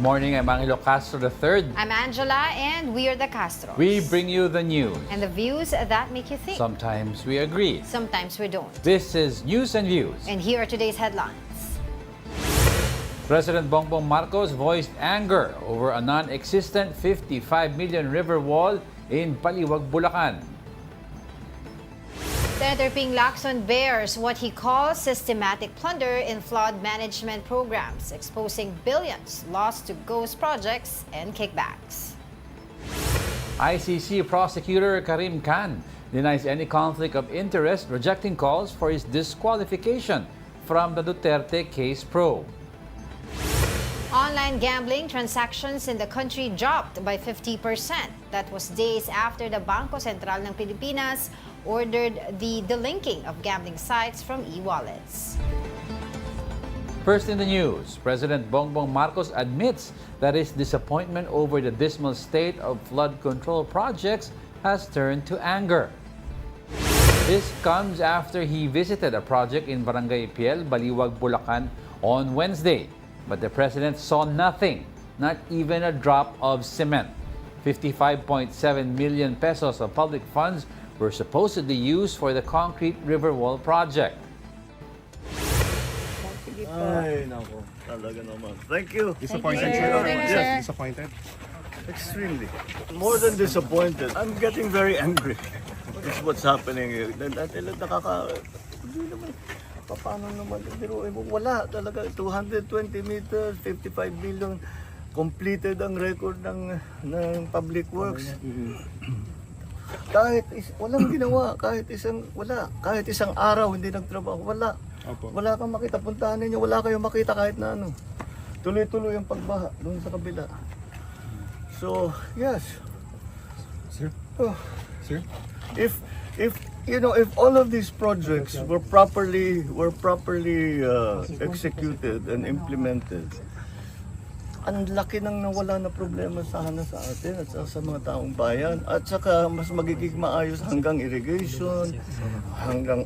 morning, I'm Angelo Castro III. I'm Angela, and we are the Castros. We bring you the news. And the views that make you think. Sometimes we agree. Sometimes we don't. This is News and Views. And here are today's headlines. President Bongbong Marcos voiced anger over a non-existent 55 million river wall in Paliwag, Bulacan. Senator Ping Lacson bears what he calls systematic plunder in flood management programs, exposing billions lost to ghost projects and kickbacks. ICC prosecutor Karim Khan denies any conflict of interest, rejecting calls for his disqualification from the Duterte case probe. Online gambling transactions in the country dropped by 50%. That was days after the Bangko Sentral ng Pilipinas ordered the delinking of gambling sites from e-wallets. First in the news, President Bongbong Marcos admits that his disappointment over the dismal state of flood control projects has turned to anger. This comes after he visited a project in Barangay Piel, Baliwag, Bulacan on Wednesday. But the president saw nothing, not even a drop of cement. 55.7 million pesos of public funds were supposedly used for the concrete river wall project. Ay, nako. Talaga naman. Thank you. Disappointed, Thank you. sir? Thank you, Yes, sir. disappointed. Extremely. More than disappointed. I'm getting very angry. This is what's happening here. Dahil hindi naman, paano naman, biruin mo, wala talaga. 220 meters, 55 million, completed ang record ng public works. Walang ginawa, kahit isang araw hindi nagtrabaho, wala. Wala kang makita, puntahan ninyo, wala kayong makita kahit na ano. Tuloy-tuloy ang pagbaha doon sa kabila. So, yes. Sir? Sir? If all of these projects were properly executed and implemented, ang laki nang nawala na problema sana sa atin at sa mga taong bayan, at saka mas magiging maayos hanggang irrigation, hanggang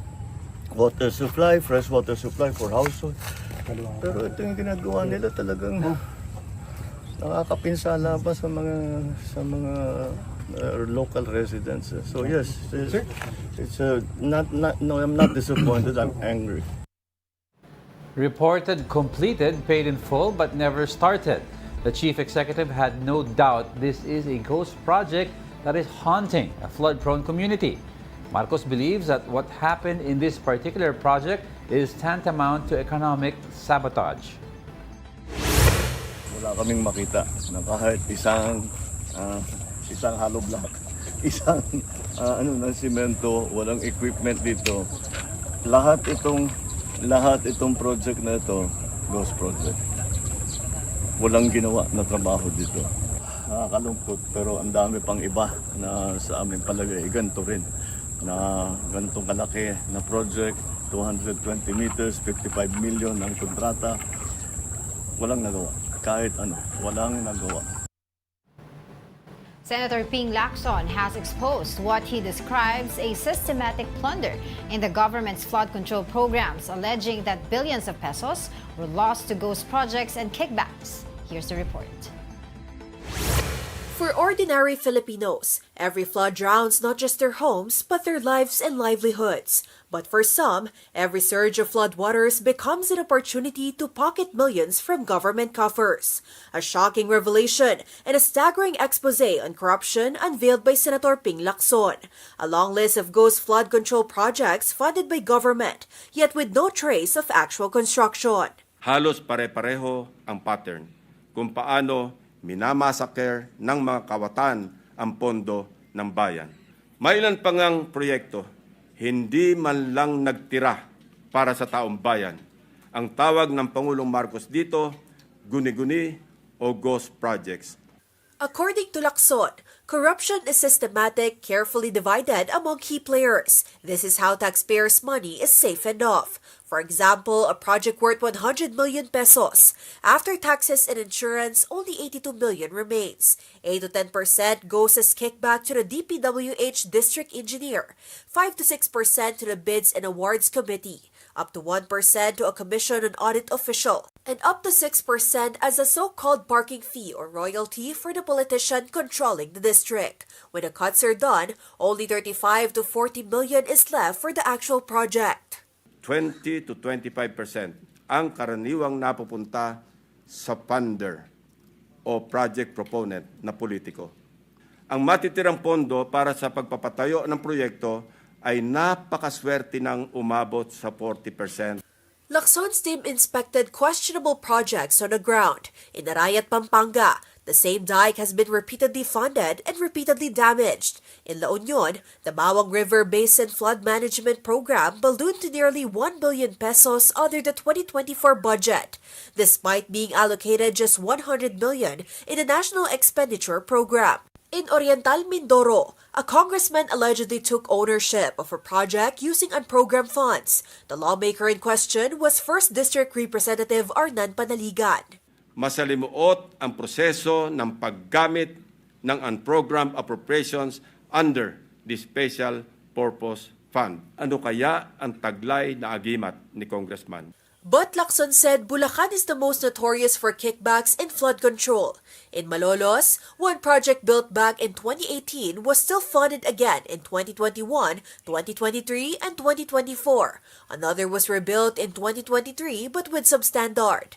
water supply, fresh water supply for household. Pero ito yung ginagawa nila, talagang nakakapinsala pa sa mga local residents. So yes, I'm not disappointed, I'm angry. Reported completed, paid in full, but never started. The chief executive had no doubt this is a ghost project that is haunting a flood-prone community. Marcos believes that what happened in this particular project is tantamount to economic sabotage. Wala kaming makita na kahit isang hollow block, isang ng simento, walang equipment dito. Lahat itong project na ito, ghost project. Walang ginawa na trabaho dito. Nakakalungkot, pero ang dami pang iba na sa aming palagay, ganito rin. Na ganitong kalaki na project, 220 meters, 55 million ang kontrata. Walang nagawa. Kahit ano, walang nagawa. Senator Ping Lacson has exposed what he describes a systematic plunder in the government's flood control programs, alleging that billions of pesos were lost to ghost projects and kickbacks. Here's the report. For ordinary Filipinos, every flood drowns not just their homes, but their lives and livelihoods. But for some, every surge of flood waters becomes an opportunity to pocket millions from government coffers. A shocking revelation and a staggering expose on corruption unveiled by Senator Ping Lacson. A long list of ghost flood control projects funded by government, yet with no trace of actual construction. Halos pare-pareho ang pattern kung paano minamasaker ng mga kawatan ang pondo ng bayan. May ilan pa ngang proyekto, hindi man lang nagtira para sa taong bayan. Ang tawag ng Pangulong Marcos dito, guni-guni o ghost projects. According to Lacson, corruption is systematic, carefully divided among key players. This is how taxpayers' money is safe enough. For example, a project worth 100 million pesos. After taxes and insurance, only 82 million remains. 8 to 10% goes as kickback to the DPWH district engineer, 5 to 6% to the bids and awards committee. up to 1% to a commission on audit official, and up to 6% as a so-called parking fee or royalty for the politician controlling the district. When the cuts are done, only 35 to 40 million is left for the actual project. 20 to 25% ang karaniwang napupunta sa funder o project proponent na politiko. Ang matitirang pondo para sa pagpapatayo ng proyekto ay napakaswerte ng umabot sa 40%. Lacson's team inspected questionable projects on the ground. In Arayat, Pampanga, the same dike has been repeatedly funded and repeatedly damaged. In La Union, the Mawang River Basin Flood Management Program ballooned to nearly 1 billion pesos under the 2024 budget, despite being allocated just 100 million in the National Expenditure Program. In Oriental Mindoro, a congressman allegedly took ownership of a project using unprogrammed funds. The lawmaker in question was 1st District Representative Arnan Panaligan. Masalimuot ang proseso ng paggamit ng unprogrammed appropriations under the Special Purpose Fund. Ano kaya ang taglay na agimat ni Congressman? But Lacson said Bulacan is the most notorious for kickbacks in flood control. In Malolos, one project built back in 2018 was still funded again in 2021, 2023, and 2024. Another was rebuilt in 2023 but with substandard.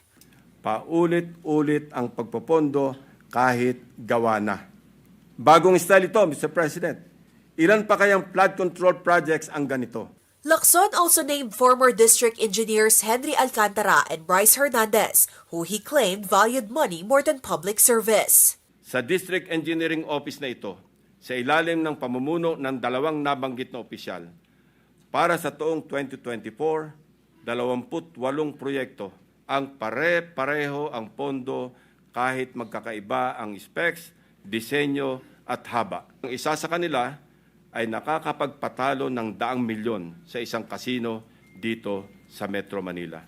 Paulit-ulit ang pagpopondo kahit gawa na. Bagong style ito, Mr. President. Ilan pa kayang flood control projects ang ganito? Lacson also named former district engineers Henry Alcantara and Bryce Hernandez, who he claimed valued money more than public service. Sa District Engineering Office na ito, sa ilalim ng pamumuno ng dalawang nabanggit na opisyal, para sa taong 2024, 28 proyekto ang pare-pareho ang pondo kahit magkakaiba ang specs, disenyo at haba. Ang isa sa kanila ay nakakapagpatalo ng 100 milyon sa isang kasino dito sa Metro Manila.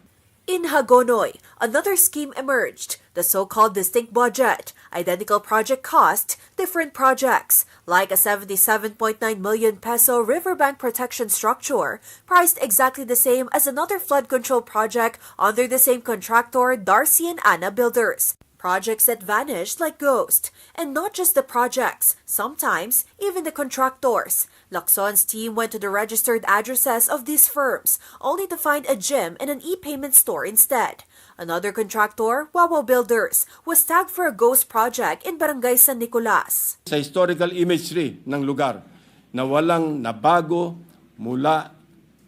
In Hagonoy, another scheme emerged, the so-called distinct budget, identical project cost, different projects, like a 77.9 million peso riverbank protection structure, priced exactly the same as another flood control project under the same contractor, Darcy and Anna Builders. Projects that vanished like ghosts. And not just the projects, sometimes even the contractors. Lacson's team went to the registered addresses of these firms, only to find a gym and an e-payment store instead. Another contractor, Wawa Builders, was tagged for a ghost project in Barangay San Nicolas. Sa historical imagery ng lugar na walang nabago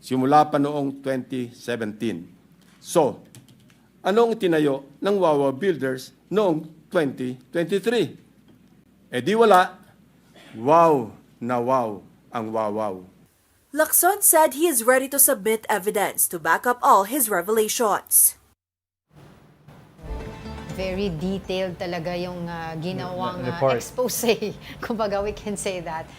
simula pa noong 2017. So, anong tinayo ng Wawa Builders noong 2023? Di wala. Wow na wow ang wawaw. Lacson said he is ready to submit evidence to back up all his revelations. Very detailed talaga yung ginawang expose. Kumbaga, we can say that.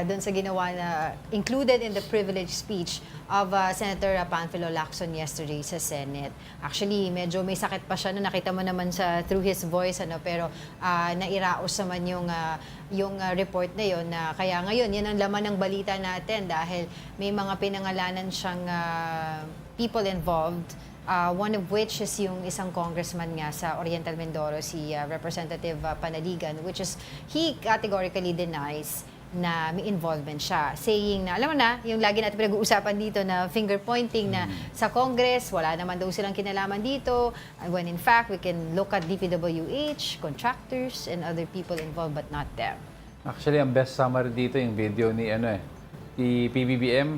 Doon sa ginawa na included in the privilege speech of Senator Panfilo Lacson yesterday sa Senate. Actually, medyo may sakit pa siya na nakita mo naman through his voice, pero nairaos naman yung report na yun. Kaya ngayon, yan ang laman ng balita natin dahil may mga pinangalanan siyang people involved. One of which is yung isang congressman nga sa Oriental Mindoro, si Representative Panaligan, which is he categorically denies na may involvement siya. Saying na, alam mo na, yung lagi natin pinag-uusapan dito na finger pointing na sa Congress, wala naman daw silang kinalaman dito. When in fact, we can look at DPWH, contractors, and other people involved but not them. Actually, ang best summary dito yung video ni PBBM.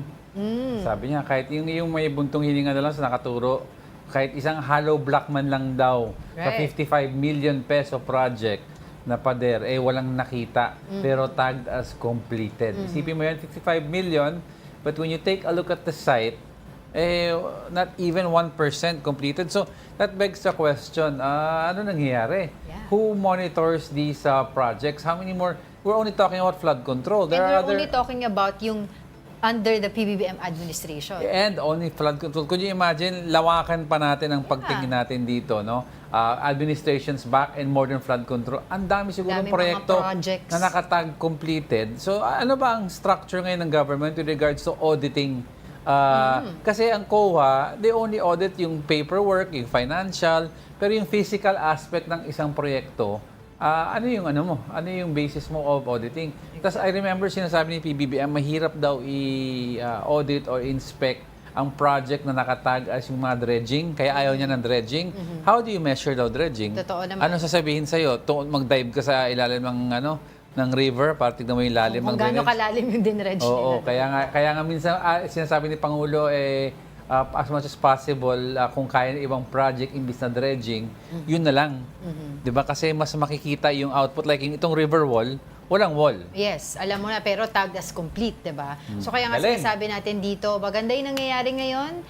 Sabi niya, kahit yung may buntong hininga na lang sa nakaturo, kahit isang hollow block man lang daw sa 55 million peso project na pader, walang nakita, pero tagged as completed. Isipin mo yan, 55 million, but when you take a look at the site, not even 1% completed. So, that begs the question, ano nangyayari? Yeah. Who monitors these projects? How many more? We're only talking about flood control. And we're only talking about yung under the PBBM administration. And only flood control. Could you imagine, lawakan pa natin ang pagtingin natin dito, no? Administrations back and modern flood control. Ang dami siguro proyekto na nakatag completed. So, ano ba ang structure ngayon ng government with regards to auditing Kasi ang COA, they only audit yung paperwork, yung financial, pero yung physical aspect ng isang proyekto, ano yung basis mo of auditing? Tapos I remember sinasabi ni PBBM, mahirap daw i-audit or inspect ang project na nakatag as yung mga dredging, kaya ayaw niya ng dredging. How do you measure daw dredging? Totoo naman. Ano sasabihin sa'yo? Mag-dive ka sa ilalim ng river para tignan mo yung lalim ng Kung gaano kalalim yung dinredge Oo, nila. kaya nga minsan sinasabi ni Pangulo as much as possible kung kaya ng ibang project imbis na dredging, yun na lang. 'Di ba? Kasi mas makikita yung output like itong river wall, walang wall. Yes, alam mo na, pero tagged as complete, diba? So kaya nga Galing. sinasabi natin dito, maganda yung nangyayari ngayon,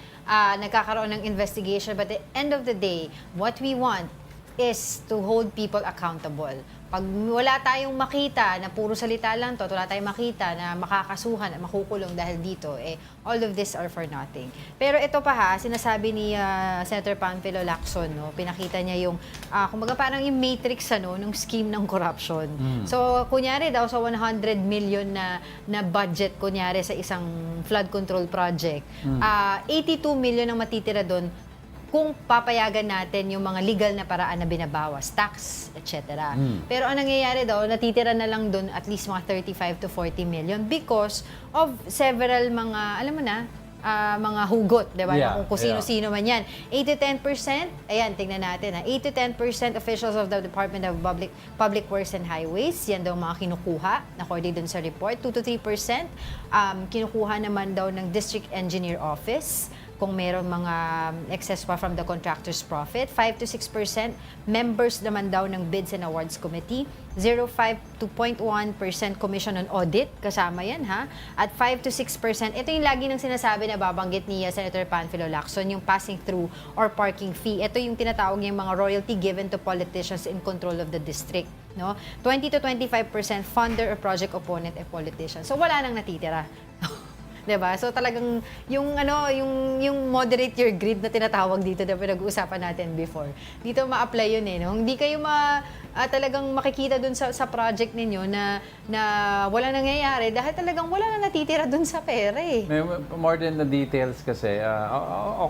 nagkakaroon ng investigation, but at the end of the day, what we want is to hold people accountable. Pag wala tayong makita na puro salita lang to, wala tayong makita na makakasuhan at makukulong dahil dito, all of this are for nothing. Pero ito pa sinasabi ni Senator Panfilo Lacson, no, pinakita niya yung, kumbaga parang yung matrix ng scheme ng corruption. So, kunyari daw sa 100 million na budget, kunyari sa isang flood control project, 82 million ang matitira doon kung papayagan natin yung mga legal na paraan na binabawas, tax, etc. Pero ang nangyayari daw, natitira na lang doon at least mga 35 to 40 million because of several mga, alam mo na, mga hugot, di ba? Yeah, Kung sino-sino man yan. 8 to 10%, ayan, tingnan natin 8 to 10% officials of the Department of Public Works and Highways, yan daw mga kinukuha, according dun sa report. 2 to 3%, kinukuha naman daw ng District Engineer Office, kung meron mga excess pa from the contractor's profit. 5 to 6% members naman daw ng Bids and Awards Committee. 0.5 to 0.1% commission on audit, kasama yan At 5 to 6%, ito yung lagi nang sinasabi na babanggit ni Senator Panfilo Lacson, yung passing through or parking fee. Ito yung tinatawag yung mga royalty given to politicians in control of the district. No? 20 to 25% funder or project opponent and politician. So wala nang natitira. 'Di ba? So talagang yung moderate your greed na tinatawag dito na pinag-uusapan natin before. Dito ma-apply yun no. Hindi kayo talagang makikita dun sa project ninyo na wala nangyayari dahil talagang wala na natitira dun sa pera More than the details kasi,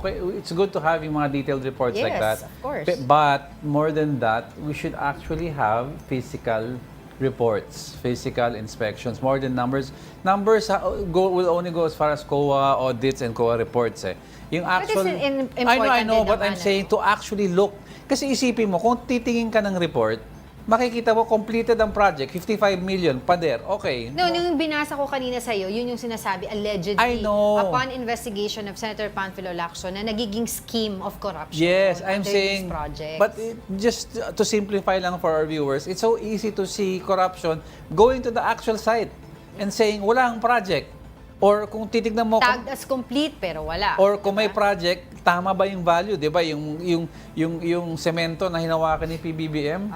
okay, it's good to have yung mga detailed reports like that. Yes, of course. But more than that, we should actually have physical reports, physical inspections, more than numbers. Numbers will only go as far as COA audits and COA reports Yung actual, But it's important I know, din but naman, I'm saying to actually look. Kasi isipin mo, kung titingin ka ng report, makikita mo completed ang project, 55 million, pader, okay. No, yung binasa ko kanina sa'yo, yun yung sinasabi, allegedly, I know. upon investigation of Senator Panfilo Lacson, na nagiging scheme of corruption. Yes, I'm under saying, these projects. but just to simplify lang for our viewers, it's so easy to see corruption going to the actual site and saying, wala ang project. Or kung titignan mo, Tagged as complete, pero wala. or kung may project, tama ba yung value, di ba? Yung semento na hinawakan ni PBBM,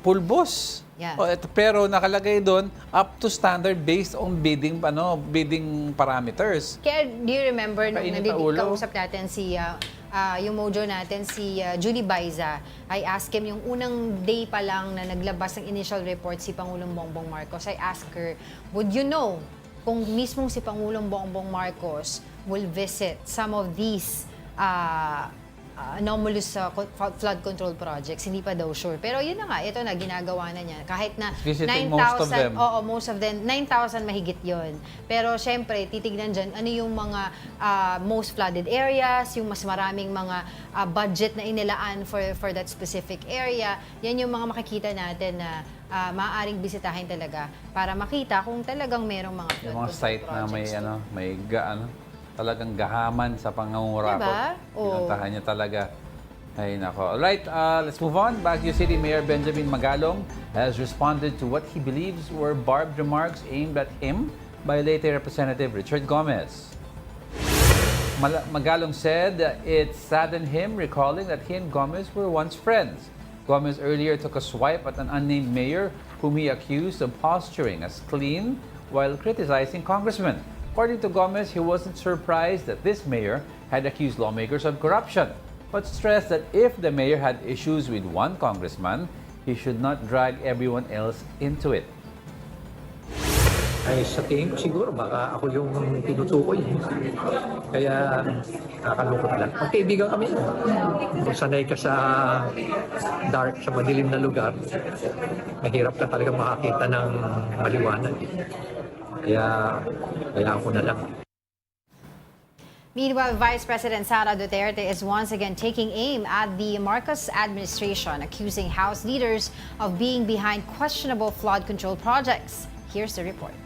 pulbos. Yeah. Pero nakalagay doon up to standard based on bidding parameters. Kaya, do you remember nung Kainit na ulo. kausap natin yung mojo natin, si Julie Baiza, I asked him, yung unang day pa lang na naglabas ng initial report si Pangulong Bongbong Marcos, I asked her, would you know kung mismong si Pangulong Bongbong Marcos will visit some of these anomalous flood control projects? Hindi pa daw sure. Pero yun na nga, ito na, ginagawa na niya. Kahit na Visiting most of them. Oo, most of them. 9,000 mahigit yon. Pero syempre, titignan dyan, ano yung mga most flooded areas, yung mas maraming mga budget na inilaan for that specific area. Yan yung mga makikita natin na maaaring bisitahin talaga para makita kung talagang merong mga flood Yung mga control site na projects. talagang gahaman sa pangangurakot. Diba? Pinuntahan niya talaga. Ay, nako. Alright, let's move on. Baguio City Mayor Benjamin Magalong has responded to what he believes were barbed remarks aimed at him by late Representative Richard Gomez. Magalong said it saddened him recalling that he and Gomez were once friends. Gomez earlier took a swipe at an unnamed mayor whom he accused of posturing as clean while criticizing congressmen. According to Gomez, he wasn't surprised that this mayor had accused lawmakers of corruption, but stressed that if the mayor had issues with one congressman, he should not drag everyone else into it. Ay sa tingin ko siguro baka ako yung tinutukoy. Kaya nakakalungkot lang. Magkaibigan kami. Kung sanay ka sa dark, sa madilim na lugar, mahirap ka talaga makakita ng maliwanag. Kaya ko na lang. Meanwhile, Vice President Sara Duterte is once again taking aim at the Marcos administration, accusing House leaders of being behind questionable flood control projects. Here's the report.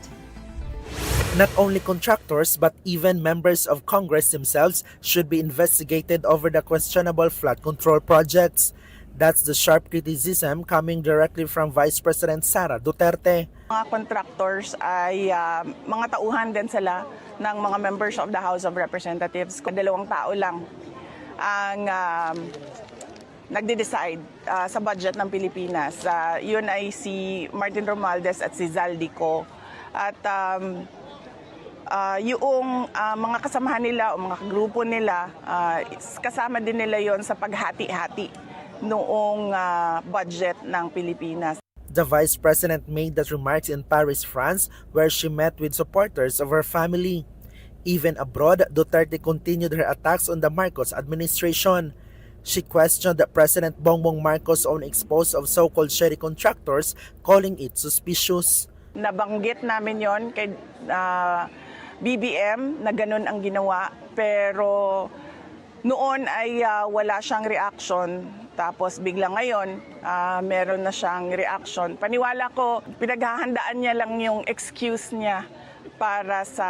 Not only contractors but even members of Congress themselves should be investigated over the questionable flood control projects. That's the sharp criticism coming directly from Vice President Sara Duterte. Mga contractors ay mga tauhan din sila ng mga members of the House of Representatives. 2 tao lang ang nagde-decide sa budget ng Pilipinas. Yun ay si Martin Romualdez at si Zaldico. At yung mga kasamahan nila o mga grupo nila, kasama din nila yon sa paghati-hati noong budget ng Pilipinas. The Vice President made that remarks in Paris, France, where she met with supporters of her family. Even abroad, Duterte continued her attacks on the Marcos administration. She questioned that President Bongbong Marcos' own expose of so-called shady contractors, calling it suspicious. Nabanggit namin yon kay BBM na ganun ang ginawa, pero noon ay wala siyang reaction. Tapos bigla ngayon, meron na siyang reaction. Paniwala ko, pinaghahandaan niya lang yung excuse niya para sa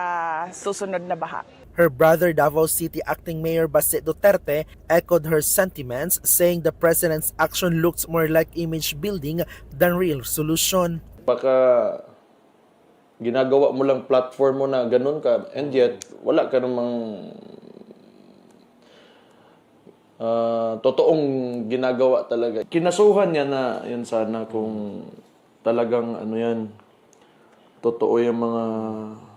susunod na baha. Her brother, Davao City Acting Mayor Baste Duterte, echoed her sentiments, saying the president's action looks more like image building than real solution. Baka ginagawa mo lang platform mo na ganun ka, and yet wala ka namang totoong ginagawa talaga. Kinasuhan niya na yan sana kung talagang totoo yung mga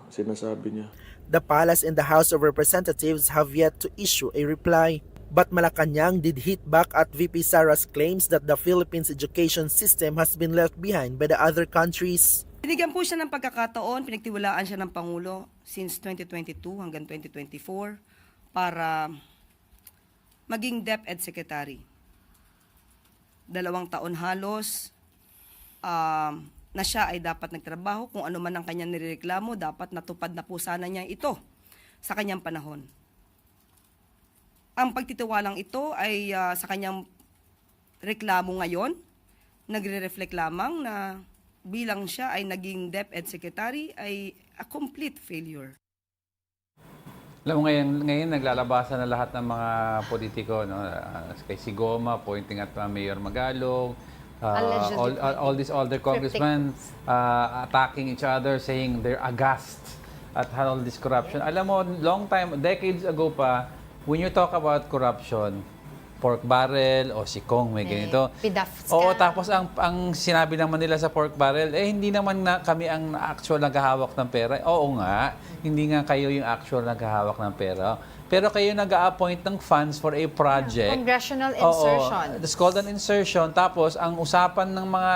sinasabi niya. The palace and the House of Representatives have yet to issue a reply. But Malacanang did hit back at VP Sara's claims that the Philippines' education system has been left behind by the other countries. Binigyan po siya ng pagkakataon, pinagtiwalaan siya ng Pangulo since 2022 hanggang 2024 para maging DepEd Secretary. 2 taon halos na siya ay dapat nagtrabaho. Kung ano man ang kanyang nireklamo, dapat natupad na po sana niya ito sa kanyang panahon. Ang pagtitiwalang ito ay sa kanyang reklamo ngayon, nagre-reflect lamang na bilang siya ay naging DepEd Secretary ay a complete failure. Alam mo, ngayon naglalabasan na lahat ng mga politiko, no? Kay Sigoma, pointing at Mayor Magalong, all these older congressmen attacking each other, saying they're aghast at all this corruption. Alam mo, decades ago pa, when you talk about corruption, pork barrel o si Kong may ganito. Oo, tapos ang sinabi naman nila sa pork barrel, hindi naman kami ang actual naghahawak ng pera. Oo nga, hindi nga kayo yung actual naghahawak ng pera. Pero kayo nag-a-appoint ng funds for a project. Congressional insertion. It's called an insertion. Tapos, ang usapan ng mga,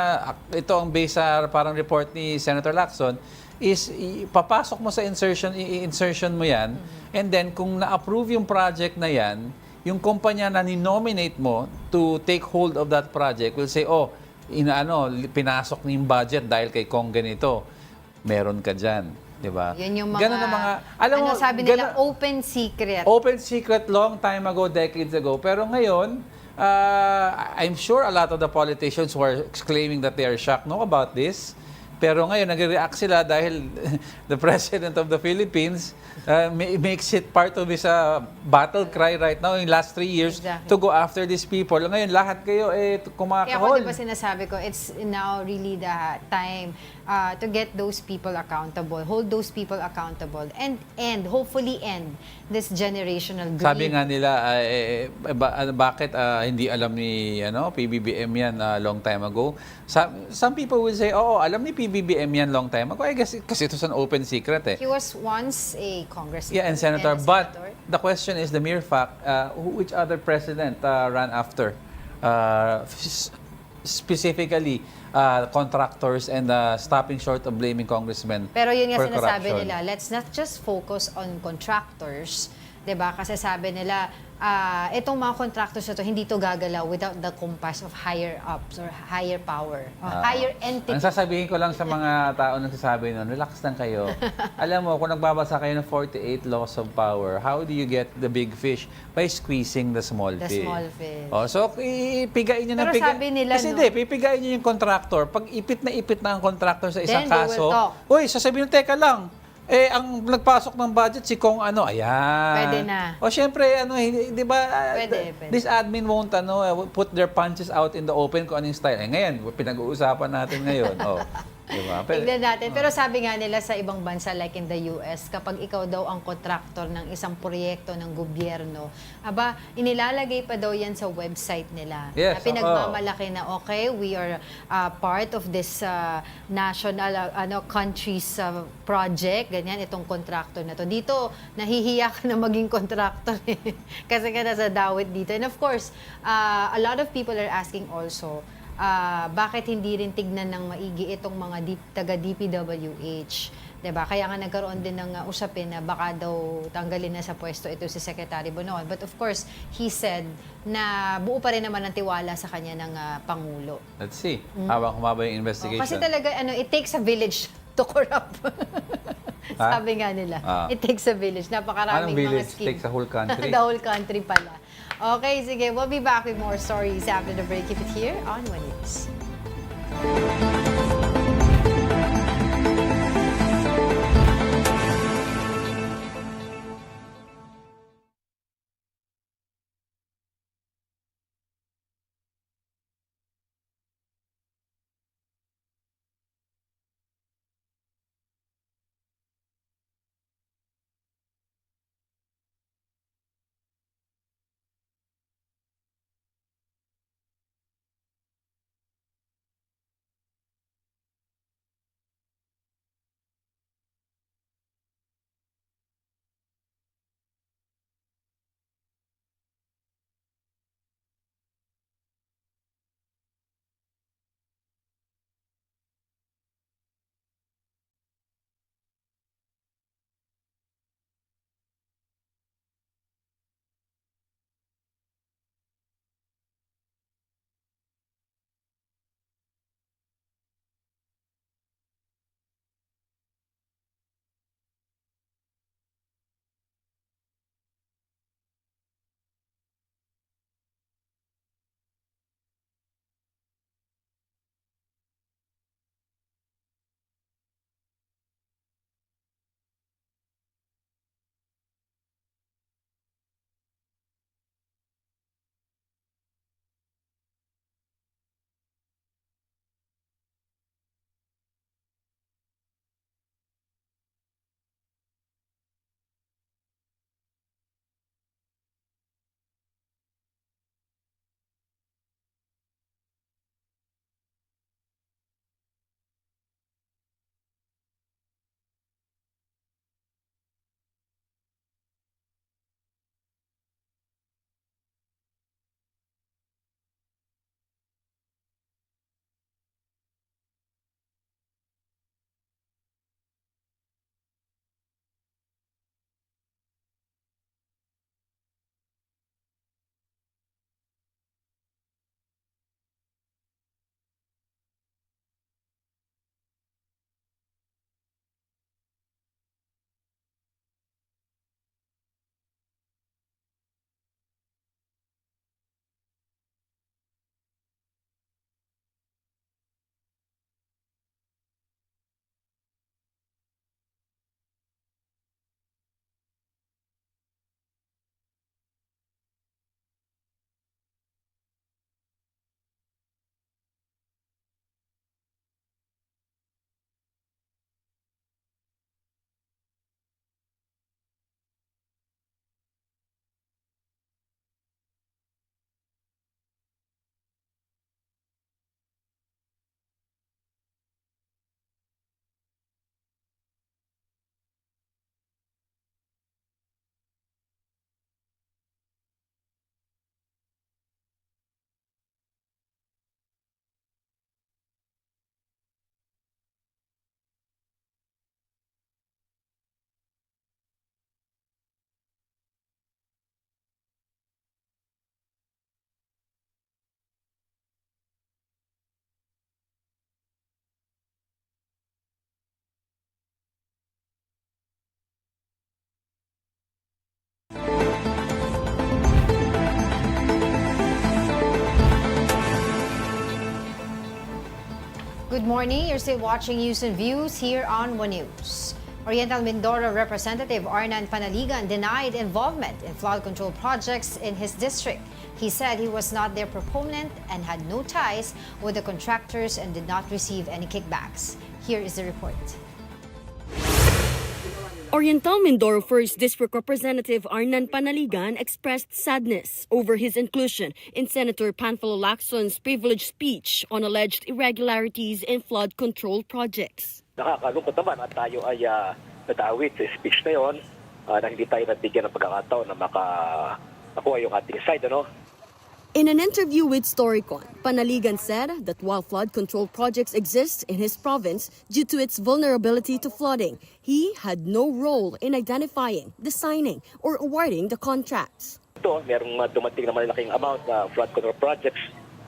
ito ang base sa parang report ni Senator Lacson, is papasok mo sa insertion mo yan, and then kung na-approve yung project na yan, yung kumpanya na ni-nominate mo to take hold of that project will say, pinasok ni yung budget dahil kay Kong ganito. Meron ka dyan. Diba? Yun yung mga, sabi nila, open secret. Open secret long time ago, decades ago. Pero ngayon, I'm sure a lot of the politicians who are claiming that they are shocked know about this. Pero ngayon, nag-react sila dahil the President of the Philippines makes it part of his battle cry right now in last 3 years to go after these people. Ngayon, lahat kayo kumakahol. Kaya ako sinasabi ko, it's now really the time to get those people accountable, hold those people accountable, and hopefully end this generational greed. Sabi nga nila, bakit hindi alam ni PBBM yan long time ago? Some people will say, alam ni PBBM yan long time ago. I guess kasi ito an open secret He was once a congressman. Yeah, and senator. But the question is the mere fact, which other president ran after specifically contractors and stopping short of blaming congressmen Pero yun nga for sinasabi corruption. nila, let's not just focus on contractors, 'di ba? Kasi sabi nila, itong mga contractors na to, hindi to gagalaw without the compass of higher ups or higher power, or higher entity. Ang sasabihin ko lang sa mga tao nagsasabi nun, relax lang kayo. Alam mo, kung nagbabasa kayo ng 48 laws of power, how do you get the big fish? By squeezing the small The fish. small fish. Oh, so, ipigain nyo ng Pero sabi nila, Kasi no? hindi, pipigain nyo yung contractor. Pag ipit na ang contractor sa isang Then they will kaso, talk. uy, sasabihin, teka lang, ang nagpasok ng budget si Kong ano, ayan. Pwede na. O syempre, di ba, Pwede. this admin won't put their punches out in the open kung anong style. Ngayon, pinag-uusapan natin ngayon. Di ba? Tignan natin. Pero sabi nga nila sa ibang bansa like in the US, kapag ikaw daw ang kontraktor ng isang proyekto ng gobyerno, inilalagay pa daw yan sa website nila. Yes, Na pinagmamalaki na, okay, we are part of this national country's project, ganyan, itong kontraktor na to. Dito, nahihiya ka na maging kontraktor kasi ka nasa dawit dito. And of course, a lot of people are asking also, bakit hindi rin tignan ng maigi itong mga taga-DPWH? Diba? Kaya nga nagkaroon din ng usapin na baka daw tanggalin na sa pwesto ito si Secretary Bonoan. But of course, he said na buo pa rin naman ang tiwala sa kanya ng Pangulo. Let's see. Habang humaba yung investigation. Kasi talaga, it takes a village to corrupt. Sabi nga nila, it takes a village. Napakaraming Anong village? mga scheme. Takes a whole country? The whole country pala. Okay, sige. We'll be back with more stories after the break. Keep it here on One News. Good morning. You're still watching News and Views here on One News. Oriental Mindoro Representative Arnan Panaligan denied involvement in flood control projects in his district. He said he was not their proponent and had no ties with the contractors and did not receive any kickbacks. Here is the report. Oriental Mindoro 1st District Representative Arnan Panaligan expressed sadness over his inclusion in Senator Panfilo Lacson's privileged speech on alleged irregularities in flood control projects. Nakakalungkot naman at tayo ay natawid sa speech na yun na hindi tayo nabigyan ng pagkakataon na makakuha yung ating side, ano? In an interview with Storycon, Panaligan said that while flood control projects exist in his province due to its vulnerability to flooding, he had no role in identifying, designing, or awarding the contracts. Ito, merong dumating na malaking amount na flood control projects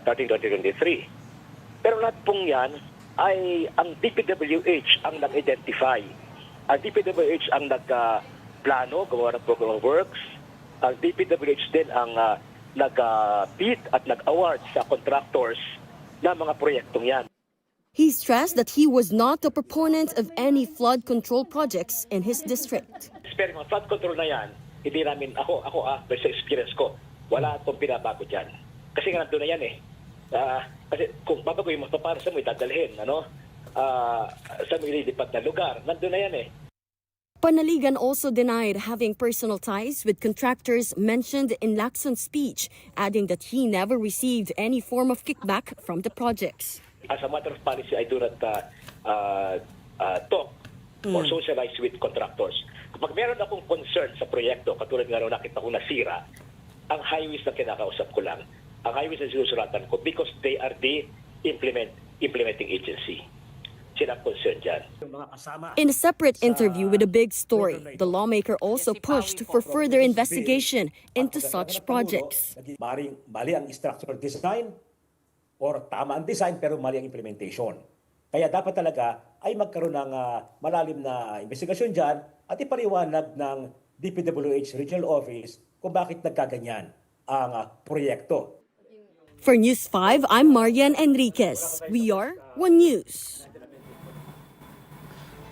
starting 2023. Pero lahat pong yan ay ang DPWH ang nag-identify. Ang DPWH ang nag-plano, gumawa ng program of works. Ang DPWH din ang nag-bid at nag-award sa contractors na mga proyektong yan. He stressed that he was not a proponent of any flood control projects in his district. Pero mga flood control na yan, hindi namin, based sa experience ko, wala akong pinabago dyan. Kasi nga nandun na yan eh. Kasi kung babagoy mo, para sa mo dadalhin, sa mo ililipat na lugar, nandun na yan eh. Panaligan also denied having personal ties with contractors mentioned in Lacson's speech, adding that he never received any form of kickback from the projects. As a matter of policy, I do not talk or socialize with contractors. Kapag meron akong concern sa proyekto, katulad nga nakita ko nasira, ang highways na kinakausap ko lang, ang highways na sinusulatan ko because they are the implementing agency. In a separate interview with a big story, the lawmaker also pushed for further investigation into such projects. Mali ang structural design or tama ang design pero mali ang implementation. Kaya dapat talaga ay magkaroon ng malalim na investigasyon dyan at ipaliwanag ng DPWH Regional Office kung bakit nagkaganyan ang proyekto. For News 5, I'm Marian Enriquez. We are One News.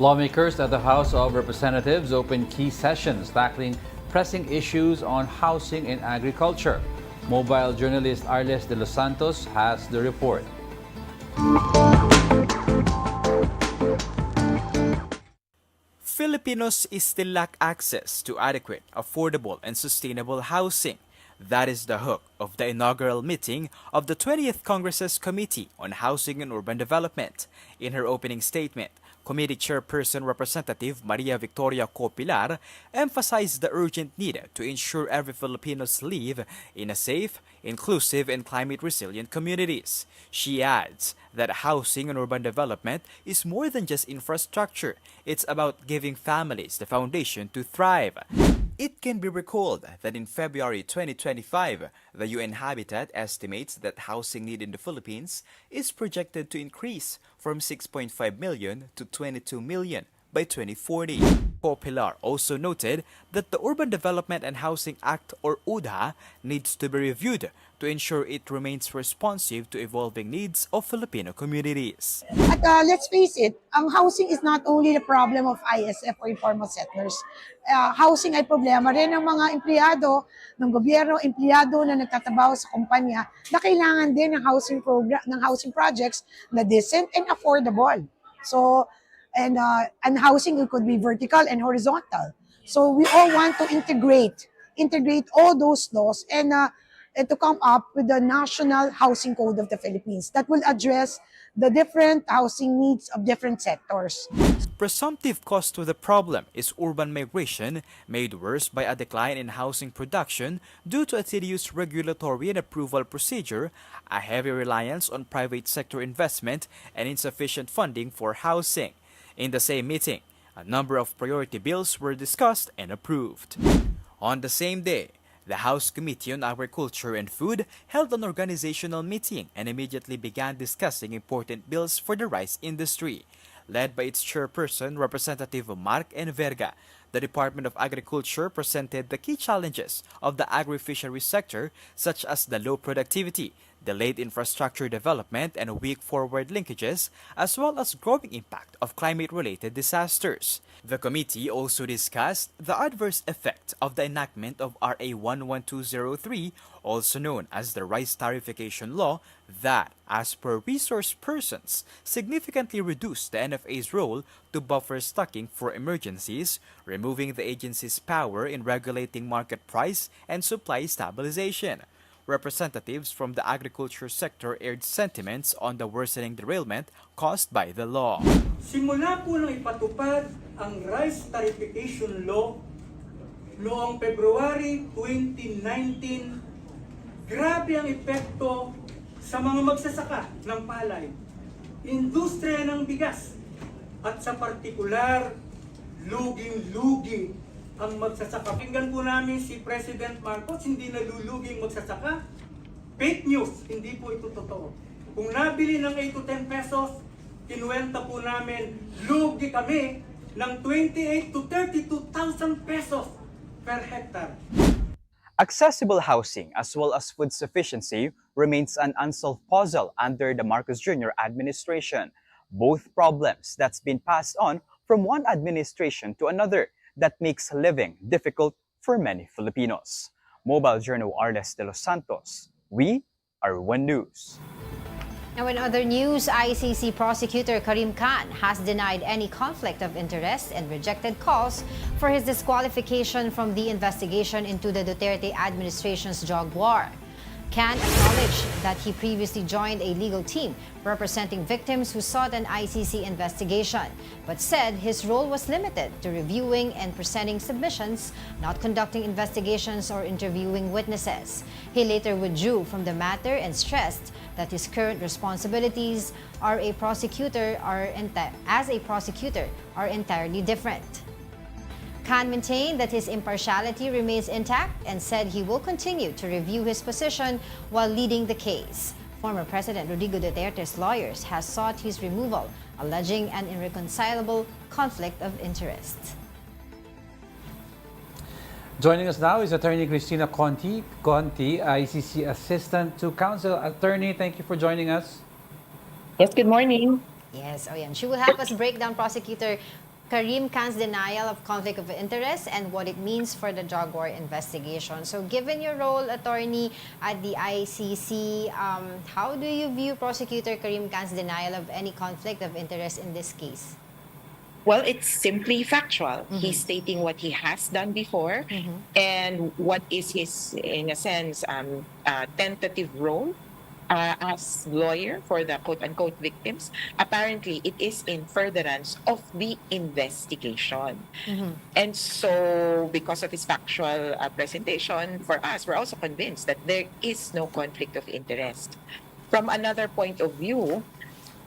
Lawmakers at the House of Representatives opened key sessions tackling pressing issues on housing and agriculture. Mobile journalist Arles de los Santos has the report. Filipinos still lack access to adequate, affordable, and sustainable housing. That is the hook of the inaugural meeting of the 20th Congress's Committee on Housing and Urban Development. In her opening statement, Committee Chairperson Representative Maria Victoria Copilar emphasized the urgent need to ensure every Filipinos live in a safe, inclusive, and climate-resilient communities. She adds that housing and urban development is more than just infrastructure. It's about giving families the foundation to thrive. It can be recalled that in February 2025, the UN Habitat estimates that housing need in the Philippines is projected to increase from 6.5 million to 22 million by 2040. Popular also noted that the Urban Development and Housing Act or UDHA needs to be reviewed to ensure it remains responsive to evolving needs of Filipino communities. At let's face it, ang housing is not only the problem of ISF or informal settlers. Housing ay problema rin ng mga empleyado ng gobyerno, empleyado na nagtatrabaho sa kumpanya na kailangan din ng housing program, ng housing projects na decent and affordable. So, and housing, it could be vertical and horizontal. So we all want to integrate all those laws and to come up with the National Housing Code of the Philippines that will address the different housing needs of different sectors. Presumptive cause to the problem is urban migration, made worse by a decline in housing production due to a tedious regulatory and approval procedure, a heavy reliance on private sector investment, and insufficient funding for housing. In the same meeting, a number of priority bills were discussed and approved. On the same day, the House Committee on Agriculture and Food held an organizational meeting and immediately began discussing important bills for the rice industry. Led by its chairperson, Representative Mark Enverga, the Department of Agriculture presented the key challenges of the agri-fishery sector, such as the low productivity, delayed infrastructure development and weak forward linkages, as well as growing impact of climate-related disasters. The committee also discussed the adverse effect of the enactment of RA 11203, also known as the Rice Tariffication Law, that, as per resource persons, significantly reduced the NFA's role to buffer stocking for emergencies, removing the agency's power in regulating market price and supply stabilization. Representatives from the agriculture sector aired sentiments on the worsening derailment caused by the law. Simula po nang ipatupad ang Rice Tariffication Law noong February 2019, grabe ang epekto sa mga magsasaka ng palay, industriya ng bigas, at sa partikular, luging-lugi ang magsasaka. Pakinggan po namin si President Marcos, hindi naluluging magsasaka. Fake news, hindi po ito totoo. Kung nabili ng 8 to 10 pesos, kinuwenta po namin, lugi kami ng 28 to 32,000 pesos per hectare. Accessible housing as well as food sufficiency remains an unsolved puzzle under the Marcos Jr. administration. Both problems that's been passed on from one administration to another that makes living difficult for many Filipinos. Mobile Journal Arles de los Santos, we are One News. Now in other news, ICC prosecutor Karim Khan has denied any conflict of interest and rejected calls for his disqualification from the investigation into the Duterte administration's drug war. Khan acknowledged that he previously joined a legal team representing victims who sought an ICC investigation, but said his role was limited to reviewing and presenting submissions, not conducting investigations or interviewing witnesses. He later withdrew from the matter and stressed that his current responsibilities as a prosecutor are entirely different. Khan maintained that his impartiality remains intact and said he will continue to review his position while leading the case. Former President Rodrigo Duterte's lawyers has sought his removal, alleging an irreconcilable conflict of interest. Joining us now is Attorney Cristina Conti, ICC Assistant to Counsel. Attorney, thank you for joining us. Yes, good morning. Yes, she will help us break down Prosecutor Karim Khan's denial of conflict of interest and what it means for the drug war investigation. So given your role, attorney, at the ICC, how do you view Prosecutor Karim Khan's denial of any conflict of interest in this case? Well, it's simply factual. He's stating what he has done before and what is his, in a sense, tentative role as lawyer for the quote-unquote victims. Apparently, it is in furtherance of the investigation. And so, because of his factual presentation, for us, we're also convinced that there is no conflict of interest. From another point of view,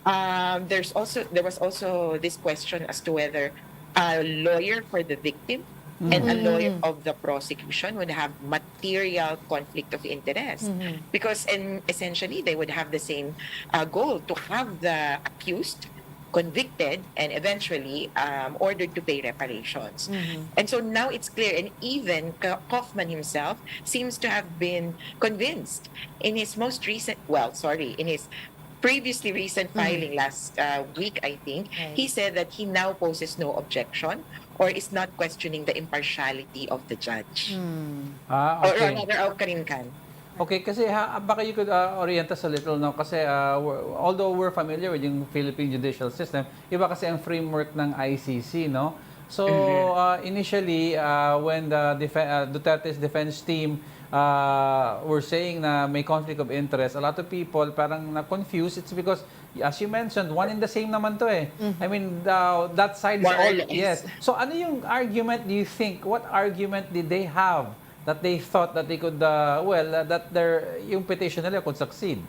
there was also this question as to whether a lawyer for the victim and a lawyer of the prosecution would have material conflict of interest, because essentially they would have the same goal, to have the accused convicted and eventually ordered to pay reparations. And so now it's clear, and even Kaufman himself seems to have been convinced in his in his previously recent filing last week, I think, he said that he now poses no objection or is not questioning the impartiality of the judge. Or rather, of Karim Khan. Okay, kasi baka you could orient us a little, no? Kasi although we're familiar with yung Philippine judicial system, iba kasi ang framework ng ICC, no? So initially, when the Duterte's defense team were saying na may conflict of interest, a lot of people parang na-confused. It's because, as you mentioned, one and the same naman to eh. I mean, that side is all, yes. So ano yung argument, do you think, what argument did they have that they thought that they could, that yung petition nila could succeed?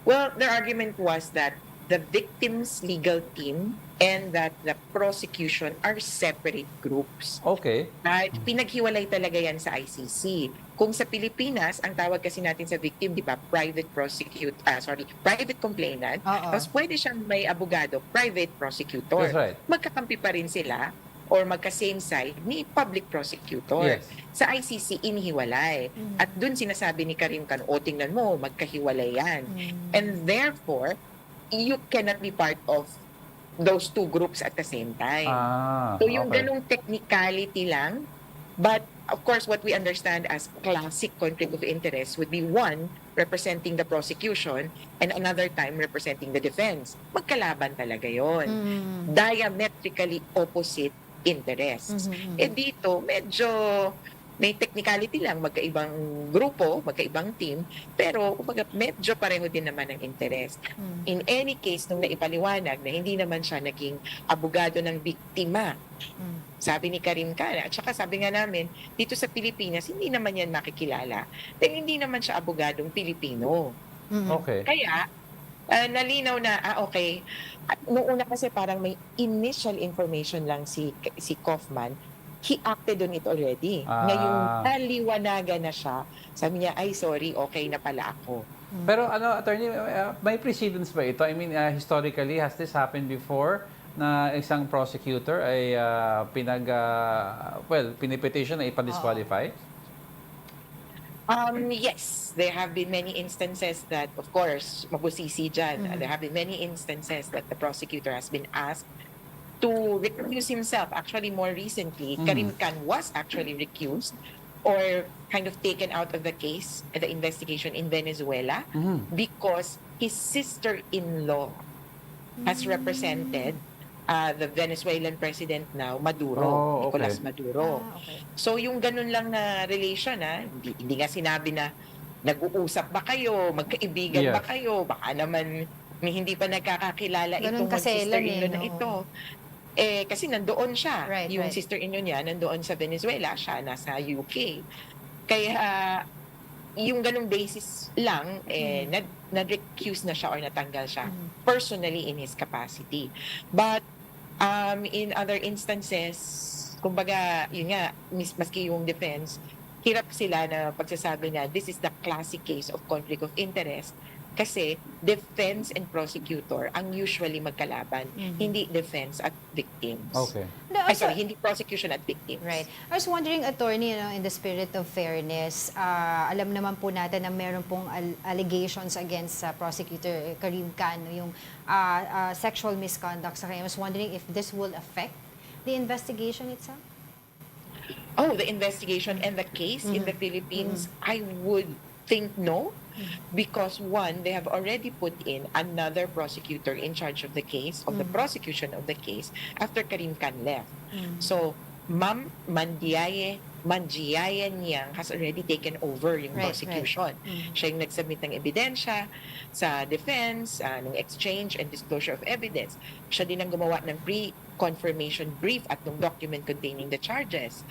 Well, their argument was that the victim's legal team and that the prosecution are separate groups. Okay. Pinaghiwalay talaga yan sa ICC. Kung sa Pilipinas, ang tawag kasi natin sa victim, di ba, private complainant. Tapos pwede siyang may abogado, private prosecutor. That's right. Magkakampi pa rin sila. or magka-same side ni public prosecutor. Yes. Sa ICC, inihiwalay. At dun sinasabi ni Karim Khan, o tingnan mo, magkahiwalay yan. And therefore, you cannot be part of those two groups at the same time. So yung okay. ganong technicality lang, but of course, what we understand as classic conflict of interest would be one representing the prosecution and another time representing the defense. Magkalaban talaga yon. Diametrically opposite interests. Eh dito, medyo may technicality lang, magkaibang grupo, magkaibang team, pero kumbaga medyo pareho din naman ang interest. In any case, nung naipaliwanag na hindi naman siya naging abogado ng biktima, sabi ni Karim Khan, at saka sabi nga namin, dito sa Pilipinas, hindi naman yan makikilala. Dahil hindi naman siya abogadong Pilipino. Okay. Kaya, nalinaw na, okay, at noong una kasi parang may initial information lang si Kaufman, he acted on it already. Ngayong naliwanagan na siya, sabi niya, ay sorry, okay na pala ako. Pero attorney, may precedence ba ito? I mean, historically, has this happened before na isang prosecutor ay pinipetition na ipa-disqualify? Yes, there have been many instances that, of course, mabusisi dyan. There have been many instances that the prosecutor has been asked to recuse himself. Actually, more recently, Karim Khan was actually recused or kind of taken out of the case, the investigation in Venezuela, because his sister-in-law has represented the Venezuelan president now, Maduro, Nicolas Maduro. So yung ganun lang na relation, hindi nga sinabi na nag-uusap ba kayo, magkaibigan ba kayo, baka naman hindi pa nagkakakilala Ganun itong kasi sister-in-law na no? ito. Kasi nandoon siya. Yung sister-in-law niya, nandoon sa Venezuela, siya nasa UK. Kaya yung ganung basis lang, na-recuse na siya or natanggal siya personally in his capacity. But in other instances, kumbaga, yun nga, maski yung defense, hirap sila na pagsasabi na this is the classic case of conflict of interest kasi defense and prosecutor ang usually magkalaban, hindi defense at victims. Okay. No, Sorry, hindi prosecution at victims. Right. I was wondering, attorney, in the spirit of fairness, alam naman po natin na meron pong allegations against prosecutor Karim Khan, yung sexual misconduct sa kanya. I was wondering if this will affect the investigation itself? The investigation and the case in the Philippines, I would think no. Because one, they have already put in another prosecutor in charge of the case, of the prosecution of the case, after Karim Khan left. So, Ma'am Mandiaye Niyang has already taken over yung prosecution. Siya yung nagsubmit ng ebidensya sa defense, ng exchange and disclosure of evidence. Siya din ang gumawa ng pre-confirmation brief at ng document containing the charges.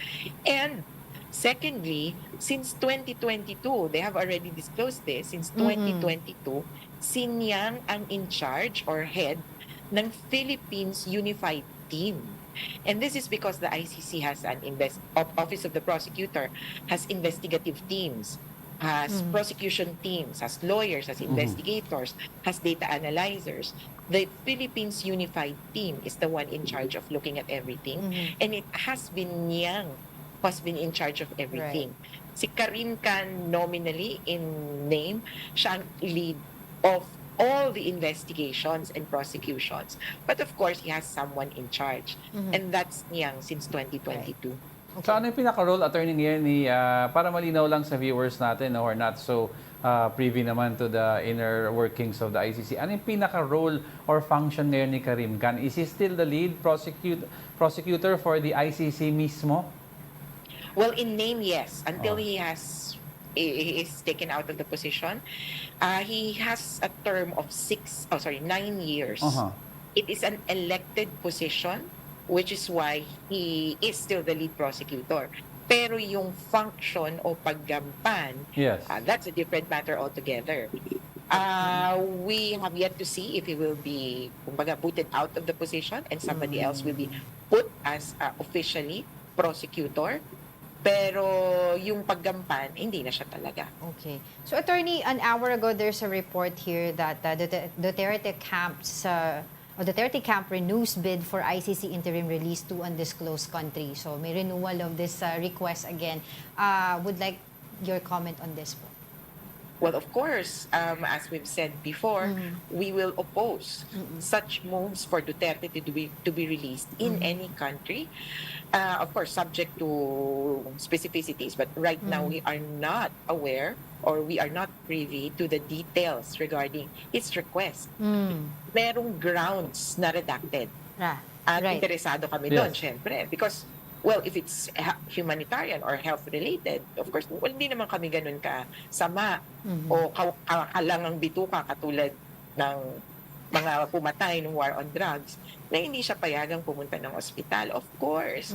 And secondly, since 2022, they have already disclosed this, since 2022, si Niyang ang in charge or head ng Philippines Unified Team. And this is because the ICC has an Office of the Prosecutor, has investigative teams, has prosecution teams, has lawyers, has investigators, has data analyzers. The Philippines Unified Team is the one in charge of looking at everything. And it has been Niyang who has been in charge of everything. Si Karim Khan, nominally in name, siya ang lead of all the investigations and prosecutions. But of course, he has someone in charge. And that's Niyang since 2022. So ano yung pinaka-role, attorney, ngayon para malinaw lang sa viewers natin or not so privy naman to the inner workings of the ICC. Ano yung pinaka-role or function ngayon ni Karim Khan? Is he still the lead prosecutor for the ICC mismo? Well, in name, yes. Until he is taken out of the position, he has a term of 9 years. It is an elected position, which is why he is still the lead prosecutor. Pero yung function o paggampan, that's a different matter altogether. We have yet to see if he will be, kumbaga, booted out of the position and somebody else will be put as officially prosecutor. Pero yung paggampan, hindi na siya talaga. Okay. So, attorney, an hour ago, there's a report here that Duterte camp sa Duterte camp renews bid for ICC interim release to undisclosed country. So may renewal of this request again. Would like your comment on this po. Well, of course, as we've said before, we will oppose such moves for Duterte to be released in any country. Of course, subject to specificities. But right now, we are not aware or we are not privy to the details regarding his request. Merong grounds na redacted. At interesado kami doon, syempre. Because well, if it's humanitarian or health-related, of course, well, hindi naman kami ganun kasama o kalangang bituka katulad ng mga pumatay ng war on drugs na hindi siya payagang pumunta ng ospital, of course.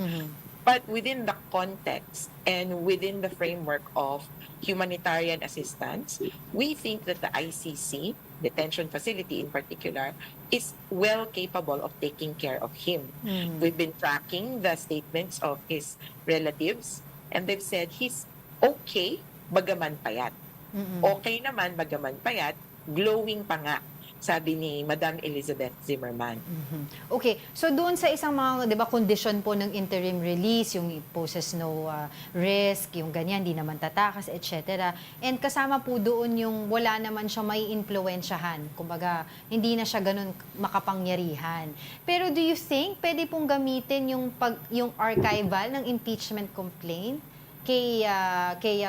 But within the context and within the framework of humanitarian assistance, we think that the ICC, detention facility in particular, is well capable of taking care of him. We've been tracking the statements of his relatives and they've said he's okay, bagaman payat. Okay naman, bagaman payat, glowing pa nga, sabi ni Madam Elizabeth Zimmerman. Okay, so doon sa isang mga, di ba, condition po ng interim release, yung poses no risk, yung ganyan, di naman tatakas, etc. And kasama po doon yung wala naman siya may influensyahan. Kumbaga, hindi na siya ganun makapangyarihan. Pero do you think pwede pong gamitin yung archival ng impeachment complaint kay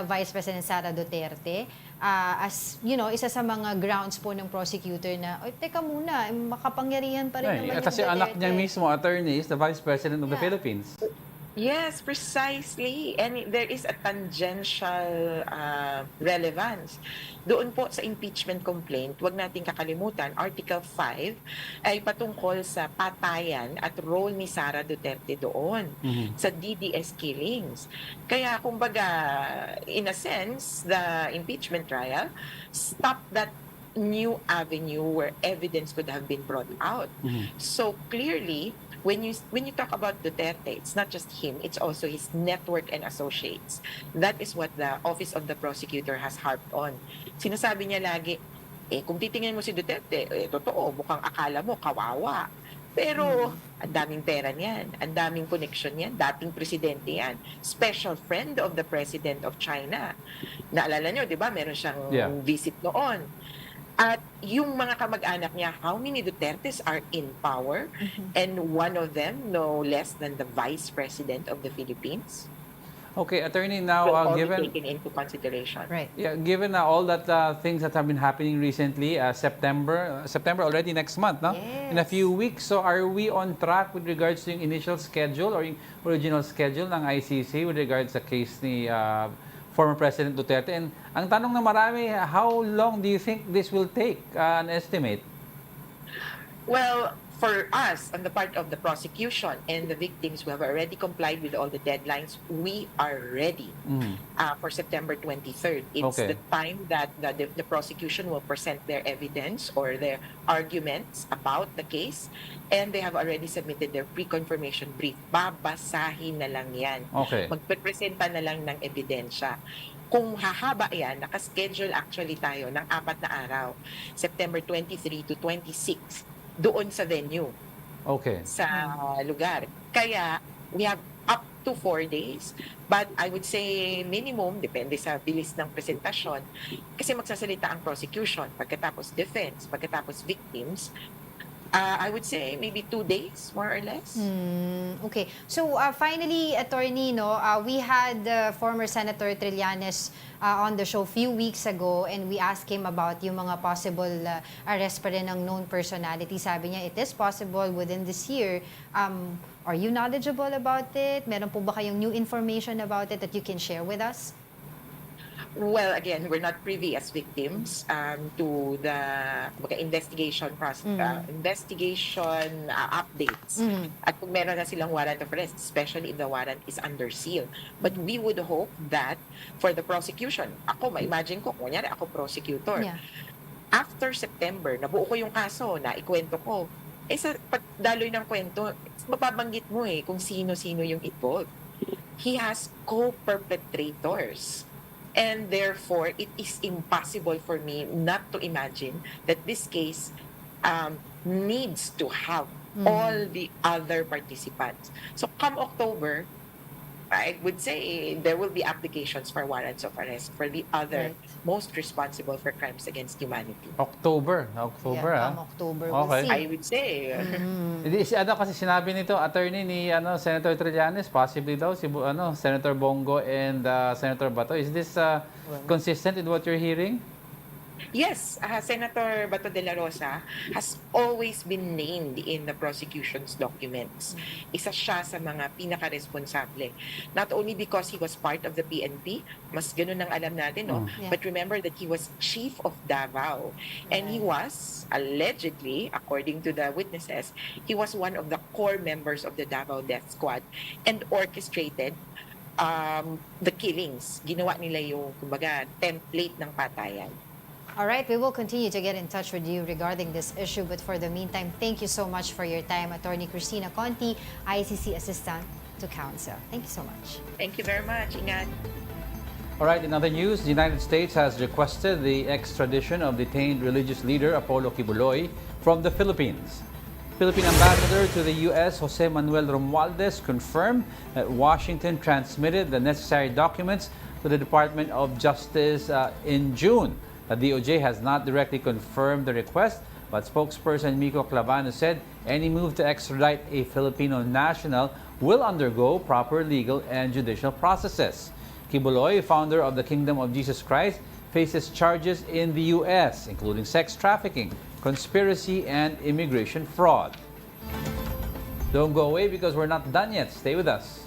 Vice President Sara Duterte as, you know, isa sa mga grounds po ng prosecutor na, oy, teka muna, makapangyarihan pa rin naman yung kasi Duterte. anak niya mismo, attorney, is the Vice President of the Philippines. Yes, precisely. And there is a tangential relevance. Doon po sa impeachment complaint, huwag nating kakalimutan, Article 5 ay patungkol sa patayan at role ni Sara Duterte doon sa DDS killings. Kaya kumbaga, in a sense, the impeachment trial stopped that new avenue where evidence could have been brought out. So clearly, when you talk about Duterte, it's not just him, it's also his network and associates. That is what the Office of the Prosecutor has harped on. Sinasabi niya lagi, kung titingnan mo si Duterte, totoo, mukhang akala mo, kawawa. Pero, ang daming pera niyan, ang daming connection niyan, dating presidente yan, special friend of the President of China. Naalala niyo, di ba, meron siyang visit noon. At yung mga kamag-anak niya, how many Dutertes are in power? And one of them, no less than the Vice President of the Philippines. Okay, attorney, now will given be taken into consideration. given all that things that have been happening recently, September already next month, no? In a few weeks. So are we on track with regards to yung initial schedule or yung original schedule ng ICC with regards sa case ni former President Duterte? And ang tanong na marami, how long do you think this will take? An estimate? Well, for us, on the part of the prosecution and the victims who have already complied with all the deadlines, we are ready for September 23rd. It's the time that the prosecution will present their evidence or their arguments about the case, and they have already submitted their pre-confirmation brief. Babasahin na lang yan. Magpe-presenta na lang ng ebidensya. Kung hahaba yan, nakaschedule actually tayo ng 4 na araw, September 23 to 26, doon sa venue, sa lugar. Kaya, we have up to 4 days. But I would say minimum, depende sa bilis ng presentasyon, kasi magsasalita ang prosecution, pagkatapos defense, pagkatapos victims, I would say maybe 2 days, more or less. Okay. So finally, attorney, we had former Senator Trillanes on the show a few weeks ago, and we asked him about yung mga possible arrest pa rin ng known personality. Sabi niya, it is possible within this year. Are you knowledgeable about it? Meron po ba kayong new information about it that you can share with us? Well, again, we're not privy as victims to the investigation updates. At kung meron na silang warrant of arrest, especially if the warrant is under seal. But we would hope that for the prosecution, ako, ma-imagine ko, kunyari ako prosecutor, after September, nabuo ko yung kaso, na ikwento ko, sa pagdaloy ng kwento, mapabanggit mo kung sino-sino yung involved. He has co-perpetrators. And therefore, it is impossible for me not to imagine that this case needs to have all the other participants. So come October, I would say there will be applications for warrants of arrest for the other most responsible for crimes against humanity. October Come October, we'll Okay. see. I would say. Hindi kasi sinabi nito attorney ni Senator Trillanes, possibly daw si Senator Bongo and Senator Bato. Is this consistent with what you're hearing? Yes, Senator Bato de la Rosa has always been named in the prosecution's documents. Isa siya sa mga pinaka-responsable. Not only because he was part of the PNP, mas ganun ang alam natin, no? But remember that he was chief of Davao. And he was, allegedly, according to the witnesses, he was one of the core members of the Davao Death Squad and orchestrated the killings. Ginawa nila yung, kumbaga, template ng patayan. All right, we will continue to get in touch with you regarding this issue. But for the meantime, thank you so much for your time, Attorney Cristina Conti, ICC Assistant to Counsel. Thank you so much. Thank you very much. Ingat. All right, in other news, the United States has requested the extradition of detained religious leader Apollo Quiboloy from the Philippines. Philippine Ambassador to the U.S., Jose Manuel Romualdez, confirmed that Washington transmitted the necessary documents to the Department of Justice in June. The DOJ has not directly confirmed the request, but spokesperson Miko Clavano said any move to extradite a Filipino national will undergo proper legal and judicial processes. Quiboloy, founder of the Kingdom of Jesus Christ, faces charges in the U.S., including sex trafficking, conspiracy, and immigration fraud. Don't go away because we're not done yet. Stay with us.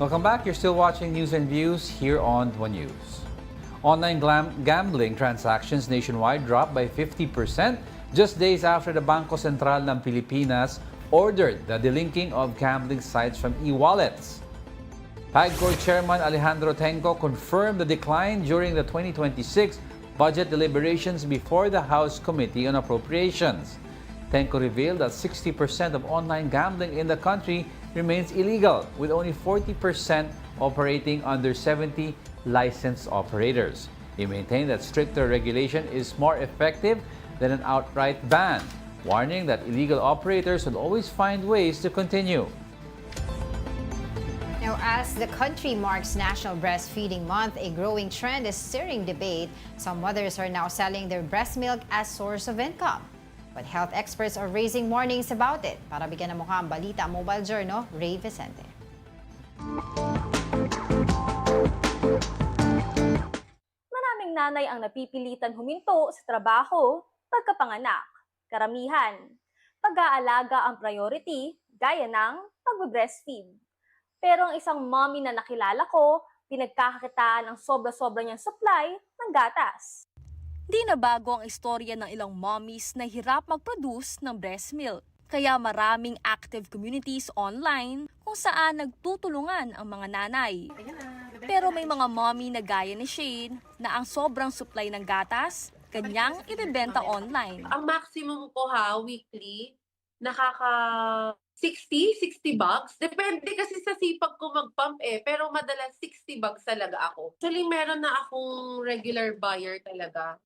Welcome back. You're still watching News and Views here on One News. Online gambling transactions nationwide dropped by 50% just days after the Bangko Sentral ng Pilipinas ordered the delinking of gambling sites from e-wallets. PAGCOR Chairman Alejandro Tenco confirmed the decline during the 2026 budget deliberations before the House Committee on Appropriations. Tenco revealed that 60% of online gambling in the country remains illegal, with only 40% operating under 70 licensed operators. He maintained that stricter regulation is more effective than an outright ban, warning that illegal operators will always find ways to continue. Now, as the country marks National Breastfeeding Month, a growing trend is stirring debate. Some mothers are now selling their breast milk as source of income. But health experts are raising warnings about it. Para bigyan ng mukha ang balita, Mobile Journal, Ray Vicente. Maraming nanay ang napipilitan huminto sa trabaho pagkapanganak. Karamihan, pag-aalaga ang priority gaya ng pag-breastfeed. Pero ang isang mommy na nakilala ko, pinagkakakitaan ang sobra-sobra niyang supply ng gatas. Di na bago ang istorya ng ilang mommies na hirap mag-produce ng breast milk. Kaya maraming active communities online kung saan nagtutulungan ang mga nanay. Pero may mga mommy na gaya ni Shane na ang sobrang supply ng gatas, kanyang ibebenta online. Ang maximum ko weekly, nakaka 60 bucks. Depende kasi sa sipag ko mag-pump pero madalas 60 bucks talaga ako. Actually, meron na akong regular buyer talaga.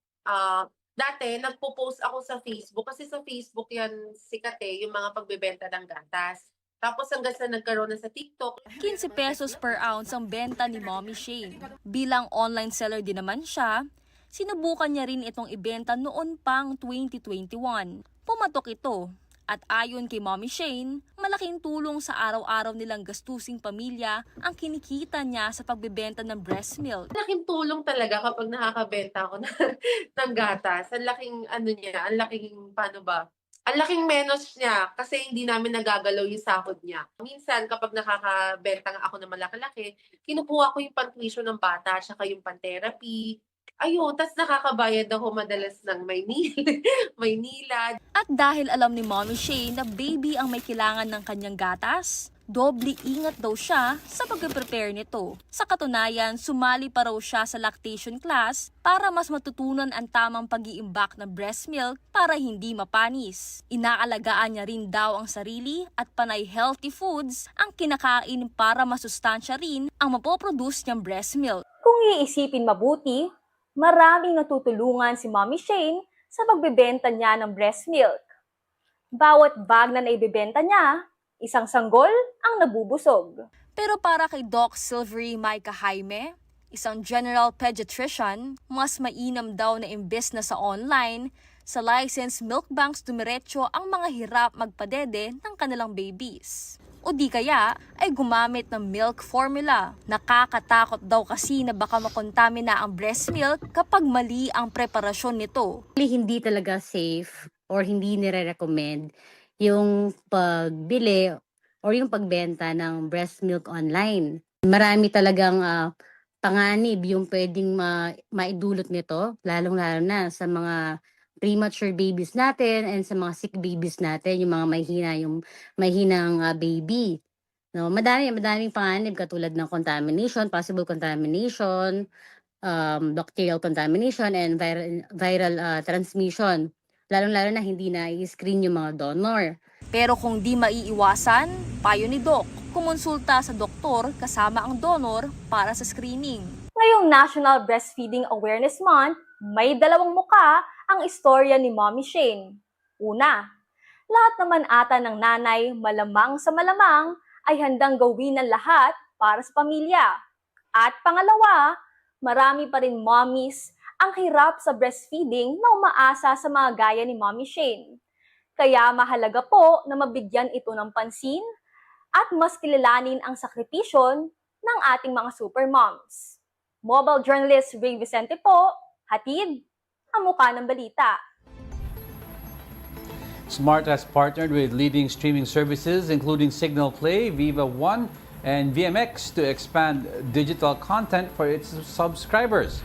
Dati, nagpo-post ako sa Facebook kasi sa Facebook yan sikat yung mga pagbebenta ng gatas. Tapos hanggang sa nagkaroon na sa TikTok. 15 pesos per ounce ang benta ni Mommy Shane. Bilang online seller din naman siya, sinubukan niya rin itong ibenta noon pang 2021. Pumatok ito. At ayon kay Mommy Shane, malaking tulong sa araw-araw nilang gastusing pamilya ang kinikita niya sa pagbebenta ng breast milk. Malaking tulong talaga kapag nakakabenta ako ng gatas. Ang laking niya, ang laking ang laking menos niya kasi hindi namin nagagalaw yung sahod niya. Minsan kapag nakakabenta nga ako ng malaki-laki, kinukuha ko yung pang-tuition ng bata, saka yung pan-therapy. Ayun, tas nakakabayad ako madalas ng Maynila. At dahil alam ni Mommy Shane na baby ang may kailangan ng kanyang gatas, doble ingat daw siya sa pag-prepare nito. Sa katunayan, sumali pa raw siya sa lactation class para mas matutunan ang tamang pag-iimbak ng breast milk para hindi mapanis. Inaalagaan niya rin daw ang sarili at panay healthy foods ang kinakain para masustansya rin ang mapoproduce niyang breast milk. Kung iisipin mabuti, maraming natutulungan si Mommy Shane sa pagbebenta niya ng breast milk. Bawat bag na naibebenta niya, isang sanggol ang nabubusog. Pero para kay Doc Silvery Micah Jaime, isang general pediatrician, mas mainam daw na imbes na sa online, sa licensed milk banks dumiretso ang mga hirap magpadede ng kanilang babies. O di kaya ay gumamit ng milk formula. Nakakatakot daw kasi na baka makontamina ang breast milk kapag mali ang preparasyon nito. Hindi talaga safe or hindi nire-recommend yung pagbili or yung pagbenta ng breast milk online. Marami talagang panganib yung pwedeng maidulot nito, lalong-lalo na sa mga premature babies natin and sa mga sick babies natin, yung mga mahinang baby. No, madaming panganib katulad ng contamination, possible contamination, bacterial contamination and viral transmission. Lalong-lalo na hindi na i-screen yung mga donor. Pero kung di maiiwasan, payo ni Doc, kumonsulta sa doktor kasama ang donor para sa screening. Ngayong National Breastfeeding Awareness Month, may dalawang muka ang istorya ni Mommy Shane. Una, lahat naman ata ng nanay malamang sa malamang ay handang gawin ng lahat para sa pamilya. At pangalawa, marami pa rin mommies ang hirap sa breastfeeding na umaasa sa mga gaya ni Mommy Shane. Kaya mahalaga po na mabigyan ito ng pansin at mas kilalanin ang sakripisyon ng ating mga supermoms. Mobile journalist Ray Vicente po, hatid ang mukha ng balita. Smart has partnered with leading streaming services including Signal Play, Viva One, and VMX to expand digital content for its subscribers.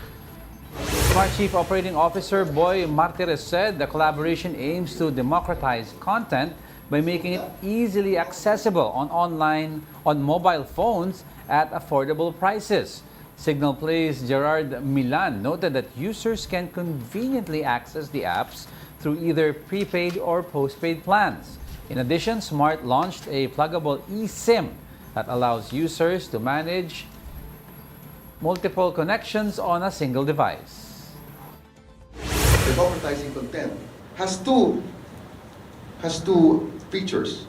Smart Chief Operating Officer Boy Martirez said the collaboration aims to democratize content by making it easily accessible on mobile phones at affordable prices. Signal Play's Gerard Milan noted that users can conveniently access the apps through either prepaid or postpaid plans. In addition, Smart launched a pluggable eSIM that allows users to manage multiple connections on a single device. Democratizing content has two features: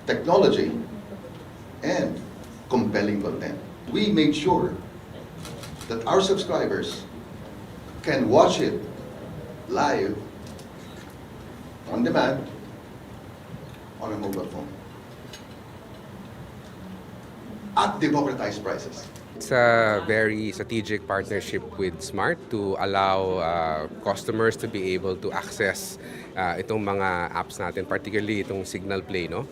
technology and compelling content. We made sure that our subscribers can watch it live, on demand, on a mobile phone, at democratized prices. It's a very strategic partnership with Smart to allow customers to be able to access itong mga apps natin, particularly itong Signal Play, no?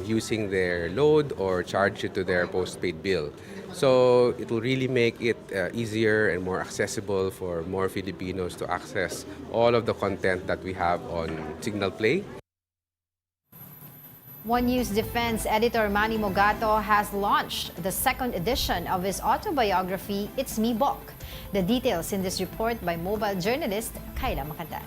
Using their load or charge it to their postpaid bill. So it will really make it easier and more accessible for more Filipinos to access all of the content that we have on Signal Play. One News Defense editor Manny Mogato has launched the second edition of his autobiography, It's Me Book. The details in this report by mobile journalist Kayla Makatan.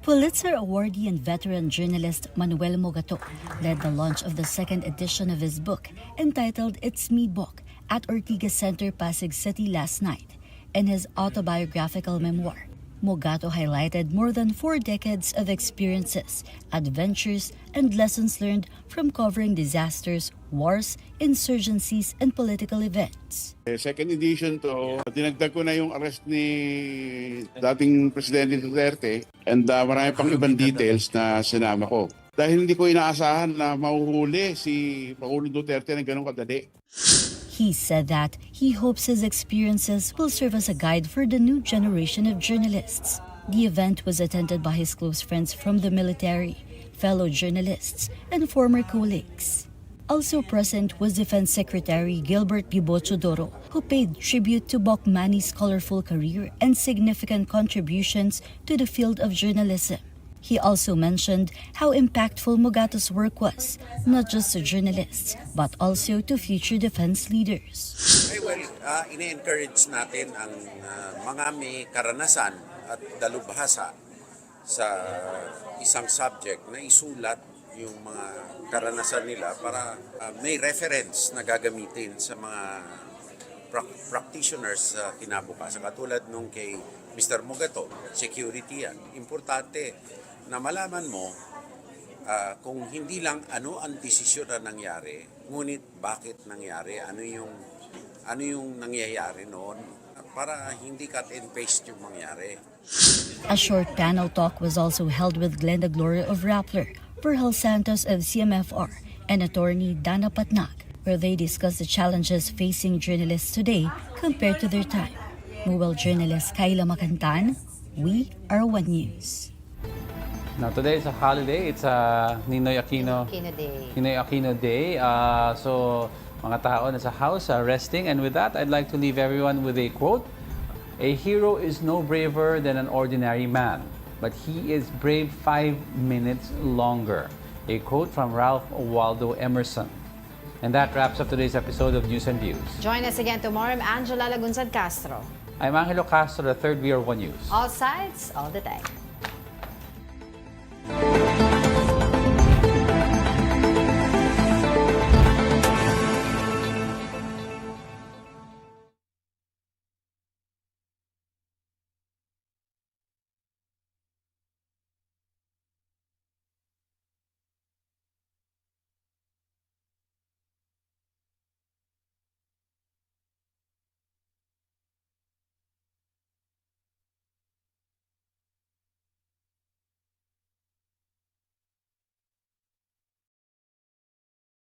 Pulitzer awardee and veteran journalist Manuel Mogato led the launch of the second edition of his book entitled It's Me Book, at Ortigas Center, Pasig City last night. In his autobiographical memoir, Mogato highlighted more than 4 decades of experiences, adventures, and lessons learned from covering disasters, wars, insurgencies, and political events. Second edition to, dinagdag ko na yung arrest ni dating Presidente Duterte and marami pang ibang details na sinama ko. Dahil hindi ko inaasahan na mahuhuli si Pangulong Duterte ng ganong kadali. He said that he hopes his experiences will serve as a guide for the new generation of journalists. The event was attended by his close friends from the military, fellow journalists, and former colleagues. Also present was Defense Secretary Gilbert Bibocho Doro, who paid tribute to Bokmani's colorful career and significant contributions to the field of journalism. He also mentioned how impactful Mogato's work was, not just to journalists, but also to future defense leaders. Ine-encourage natin ang mga may karanasan at dalubhasa sa isang subject na isulat yung mga karanasan nila para may reference na gagamitin sa mga practitioners sa kinabukasan. Katulad nung kay Mr. Mogato, security yan. Importante na malaman mo kung hindi lang ano ang desisyon na nangyari, ngunit bakit nangyari, ano yung nangyayari noon para hindi cut and paste yung mangyari. A short panel talk was also held with Glenda Gloria of Rappler, Perhel Santos of CMFR, and attorney Dana Patnak, where they discussed the challenges facing journalists today compared to their time. Mobile journalist Kayla Makantan, we are One News. Now today is a holiday. It's a Ninoy Aquino Day. Ninoy Aquino Day. So mga tao na sa house are resting. And with that, I'd like to leave everyone with a quote. A hero is no braver than an ordinary man, but he is brave 5 minutes longer. A quote from Ralph Waldo Emerson. And that wraps up today's episode of News and Views. Join us again tomorrow. I'm Angela Lagunzad Castro. I'm Angelo Castro, the third We Are One News. All sides, all the time.